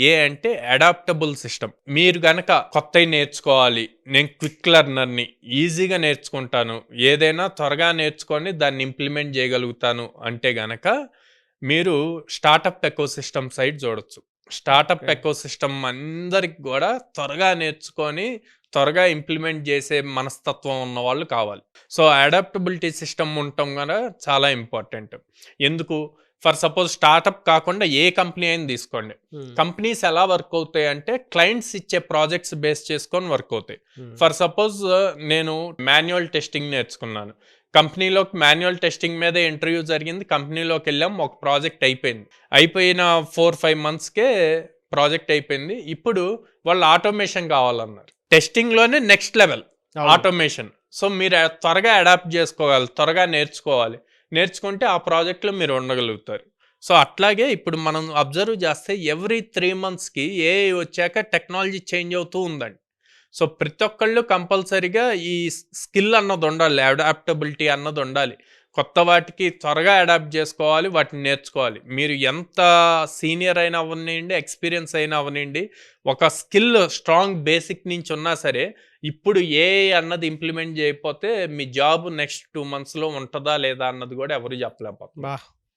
ఏ అంటే adaptable system. మీరు గనక కొత్తవి నేర్చుకోవాలి, నేను క్విక్ లెర్నర్‌ని, ఈజీగా నేర్చుకుంటాను, ఏదైనా త్వరగా నేర్చుకొని దాన్ని ఇంప్లిమెంట్ చేయగలుగుతాను అంటే గనక మీరు స్టార్టప్ ఎకోసిస్టమ్ సైడ్ చూడొచ్చు. Startup okay. ఎకోసిస్టమ్ అందరికి కూడా త్వరగా నేర్చుకొని, త్వరగా ఇంప్లిమెంట్ చేసే మనస్తత్వం ఉన్నవాళ్ళు కావాలి. సో, అడాప్టబిలిటీ సిస్టమ్ ఉండటం గూడా చాలా ఇంపార్టెంట్. ఎందుకు? ఫర్ సపోజ్ స్టార్టప్ కాకుండా ఏ కంపెనీ అయినా తీసుకోండి. హ్మ్. కంపెనీస్ ఎలా వర్క్ అవుతాయంటే క్లయింట్స్ ఇచ్చే ప్రాజెక్ట్స్ బేస్ చేసుకొని వర్క్ అవుతాయి. హ్మ్. ఫర్ సపోజ్ నేను మాన్యువల్ టెస్టింగ్ నేర్చుకున్నాను. కంపెనీలోకి మాన్యువల్ టెస్టింగ్ మీదే ఇంటర్వ్యూ జరిగింది. కంపెనీలోకెళ్ళాం. ఒక ప్రాజెక్ట్ అయిపోయింది. అయిపోయిన 4, 5 మంత్స్‌కే ప్రాజెక్ట్ అయిపోయింది. ఇప్పుడు వాళ్ళు ఆటోమేషన్ కావాలన్నారు. టెస్టింగ్‌లోనే నెక్స్ట్ లెవెల్ అవును. ఆటోమేషన్. సో, మీరు త్వరగా అడాప్ట్ చేసుకోవాలి. త్వరగా నేర్చుకోవాలి. నేర్చుకుంటే ఆ ప్రాజెక్ట్‌లో మీరు ఉండగలుగుతారు. సో, అట్లాగే ఇప్పుడు మనం అబ్జర్వ్ చేస్తే ఎవ్రీ 3 మంత్స్‌కి ఏఐ వచ్చాక టెక్నాలజీ చేంజ్ అవుతూ ఉందండి. సో, ప్రతి ఒక్కళ్ళు కంపల్సరీగా ఈ స్కిల్ అన్నది ఉండాలి. అడాప్టబిలిటీ అన్నది ఉండాలి. కొత్త వాటికి త్వరగా అడాప్ట్ చేసుకోవాలి. వాటిని నేర్చుకోవాలి. మీరు ఎంత సీనియర్ అయినా అవ్వనియండి, ఎక్స్‌పీరియన్స్ అయినా అవ్వనియండి, ఒక స్కిల్ స్ట్రాంగ్ బేసిక్ నుంచి ఉన్నా సరే, ఇప్పుడు ఏఐ అన్నది ఇంప్లిమెంట్ చేయకపోతే మీ జాబ్ నెక్స్ట్ 2 మంత్స్‌లో ఉంటదా లేదా అన్నది కూడా ఎవరు చెప్పలేకపోతున్నారు. బా